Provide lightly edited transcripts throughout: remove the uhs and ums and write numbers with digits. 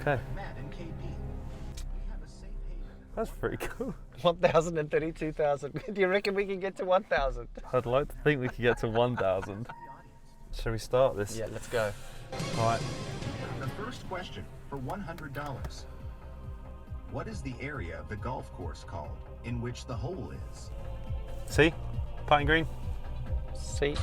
Okay. Matt and KP. We have a safe haven. That's pretty cool. 1,000 and 32,000. Do you reckon we can get to 1,000? I'd like to think we could get to 1,000. Shall we start this? Yeah, let's go. All right. The first question for $100. What is the area of the golf course called in which the hole is? See? Putting green. See?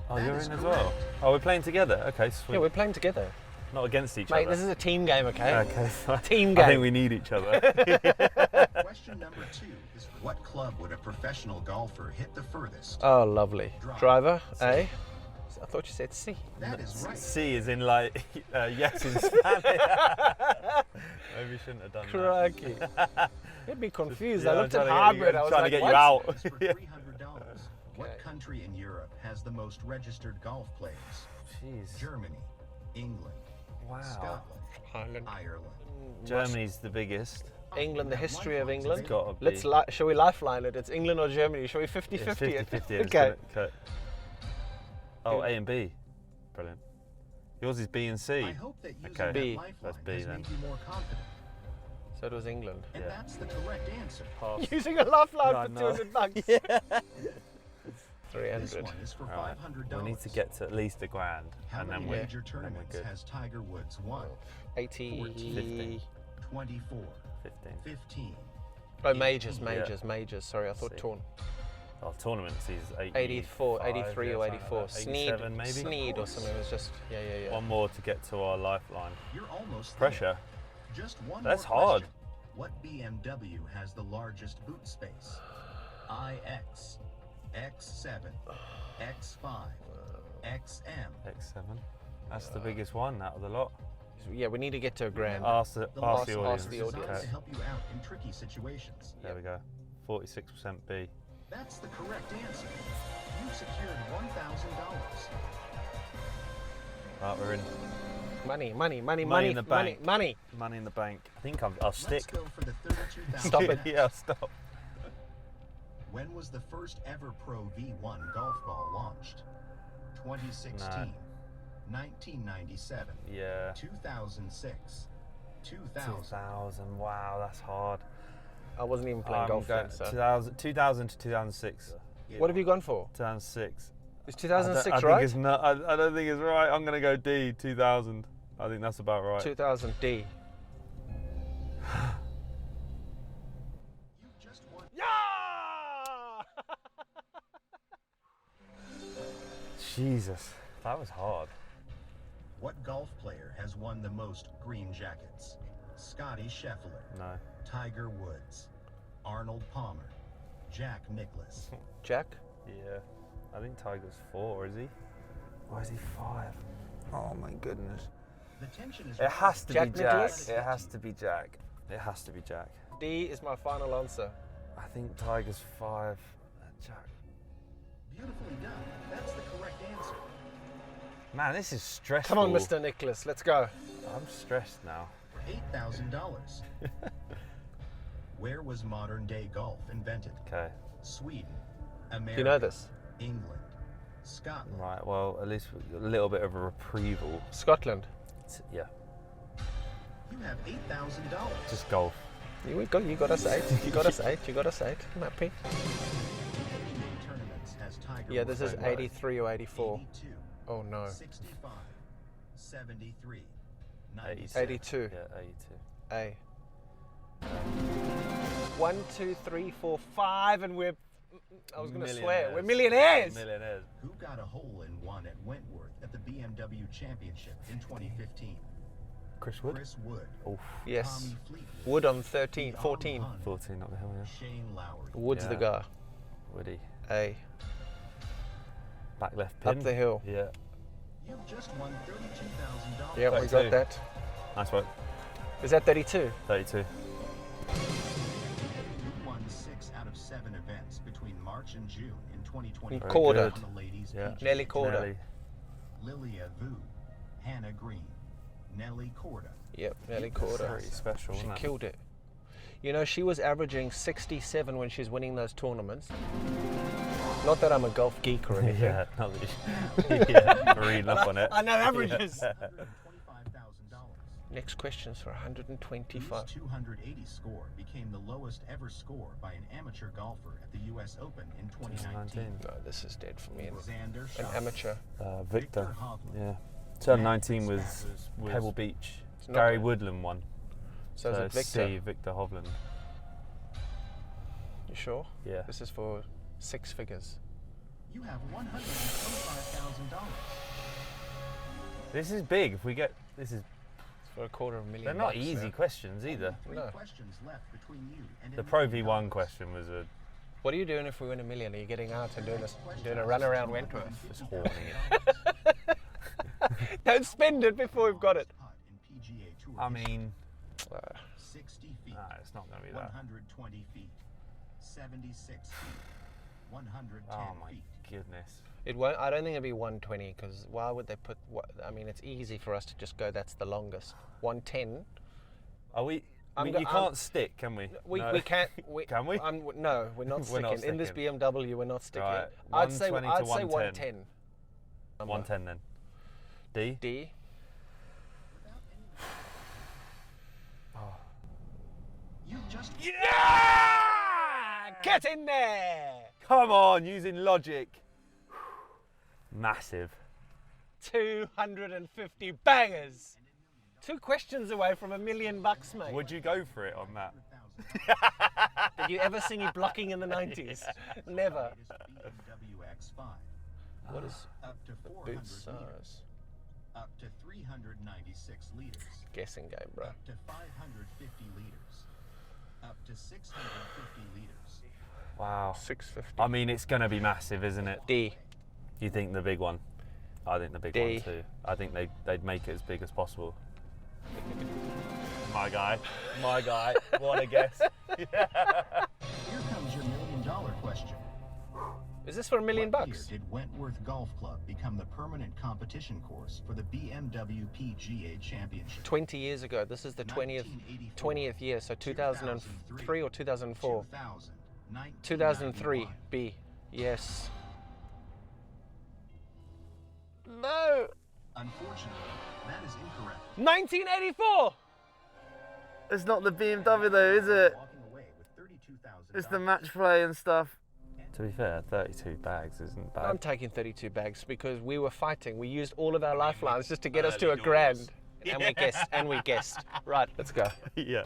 Oh, That you're is in as correct. well. Oh, we're playing together. Okay, sweet. Yeah, we're playing together. Not against each Mate, other. this is a team game, okay? Okay, fine. Team I game. think we need each other. Question number 2 is what club would a professional golfer hit the furthest? Oh, lovely. Driver, A. I thought you said C. That is right. C is in like yes in Spanish. Maybe we shouldn't have done Crikey. You'd be confused. Yeah, I I'm looked at trying to hybrid. get I you- was trying like, to get what? you out. Is for $300. What country in Europe has the most registered golf players? Jeez. Germany, England, Wow. Scotland, Ireland. Germany's the biggest. England, the history of England. It's gotta be. Let's shall we lifeline it? It's England or Germany. Shall we 50-50 It's it? 50-50. Okay. Oh, A and B. Brilliant. Yours is B and C. I hope that using Okay. that B. lifeline That's B has then. made you more confident. So it was England. And Yeah. that's the correct answer. Pass. Using a lifeline No, for no. $200. Yeah. This 300. one is for Alright. $500. We need to get to at least a grand, How and then many we're, major then we're tournaments good. has Tiger Woods won? 80. 15. 24, 15. 15. Oh, majors. Sorry, I thought See. torn. Oh, tournaments is 84, 85, 83 yeah, or something 84. like that. Sneed, 87 maybe. Sneed or something. It was just, yeah. One more to get to our lifeline. You're almost Pressure. there. Just one That's more hard. question. What BMW has the largest boot space? iX, X7, X5, XM. X7. That's the biggest one out of the lot. Yeah, we need to get to a grand. Ask the last audience. the designed audience. to help you out in tricky situations. There we go. 46% B. That's the correct answer. You've secured $1,000. Right, we're in. Money in the bank. money. Money in the bank. I think I'll Let's stick. go for the 32,000. Stop it. Yeah, stop. When was the first ever Pro V1 golf ball launched? 2016, No. 1997, Yeah. 2006, 2000. 2000. Wow, that's hard. I wasn't even playing golf then, so. 2000 to 2006. What have you gone for? 2006. Is 2006 I don't right? think it's not, I don't think it's right. I'm going to go D, 2000. I think that's about right. 2000 D. You just won. Yeah! Jesus, that was hard. What golf player has won the most green jackets? Scotty Scheffler, No. Tiger Woods, Arnold Palmer, Jack Nicklaus. Jack? Yeah. I think Tiger's 4, is he? Or is he 5? Oh my goodness. The tension is It has to Jack be Jack. Nicklaus? It has to be Jack. It has to be Jack. D is my final answer. I think Tiger's 5. Jack. beautifully done. That's the correct answer. Man, this is stressful. Come on, Mr. Nicholas, let's go. I'm stressed now. $8,000. Where was modern day golf invented? Okay. Sweden, America, You know this? England, Scotland. Right, well, at least a little bit of a reprieval. Scotland. Yeah, You have $8,000. just golf. You got us 8. You got us 8. You got us 8. I'm happy. Tournaments has Tiger Yeah, this is Woods. 83 or 84. 82, Oh no. 65, 73, 86. 82. Yeah, 82. A. 1, 2, 3, 4, 5, and we're. I was going to swear. We're millionaires. Millionaires. Who got a hole-in-one at Wentworth at the BMW Championship in 2015? Chris Wood. Chris Wood, Oof. Yes. Tommy Fleetwood, Wood on 13, 14. Hunt, 14 up the hill, yeah. Shane Lowry. Wood's the Yeah. guy. Woody. A. Back left pin. Up the hill. Yeah. You've just won $32,000. Yeah, we 32. got that. Nice work. Is that 32? 32. You won 6 out of 7 events between March and June in 2020. Very Quarter. good. On the ladies' Yeah. PGA. Nearly quarter. Nelly. Lilia Vu, Hannah Green, Nelly Korda. Yep, nearly quarter. Pretty special, She isn't it? killed it. You know, she was averaging 67 when she's winning those tournaments. Not that I'm a golf geek or anything. Yeah, not that you, yeah, reading up on it. I know averages. $125,000. Next question's for Whose 125. 280 score became the lowest ever score by an amateur golfer at the U.S. Open in 2019? No, this is dead for me. Xander An Schauffele, amateur. Victor. Hovland, Yeah. 2019 Matt was Stafford. Pebble Beach. It's not Gary good. Woodland won. So is it Victor? C, Victor Hovland. You sure? Yeah. This is for 6 figures. You have $125,000. This is big. If we get this is It's for $250,000. they're not bucks, easy so- questions either. Three No. questions left between you and The $1 Pro million. V1 question was a What are you doing if we win $1 million? Are you getting out and doing a run around Wentworth? just horning it. Don't spend it before we've got it. Putt in PGA Tour I history. mean, 60 feet, no, it's not going to be that. 120 feet, 76 feet, 110 Oh my feet. goodness. It won't. I don't think it'll be 120 because why would they put? I mean, it's easy for us to just go. That's the longest. 110. Are we? I'm you go- can't I'm- stick, can we? We No. we can't. Can we? No, we're not We're sticking. not In this sticking. BMW, we're not sticking. Right, I'd say 120 to 110. 110 then. D. D. You just Yeah! Get in there! Come on, using logic. Massive. 250 bangers. 2 questions away from $1 million, mate. Would you go for it on that? Did you ever see me blocking in the 90s? Never. BMW X5, What is up to the 400 boot size? liters, up to 396 liters, Guessing game, bro. up to 550 liters, up to 650 liters. Wow. 650. I mean, it's going to be massive, isn't it? D. You think the big one? I think the big D. one too. I think they'd make it as big as possible. My guy. My guy. What a guess. Here comes your $1 million question. Is this for $1 million What bucks? year did Wentworth Golf Club become the permanent competition course for the BMW PGA Championship? 20 years ago. This is the 20th year. So 2003 or 2004? 2000, 2003. B. Yes. No. Unfortunately, that is incorrect. 1984. It's not the BMW though, is it? Walking away with $32,000. It's the match play and stuff. To be fair, 32 bags isn't bad. I'm taking 32 bags because we were fighting. We used all of our lifelines just to get us to Early $1,000. doors. And we guessed. And we guessed. Right, let's go. Yeah.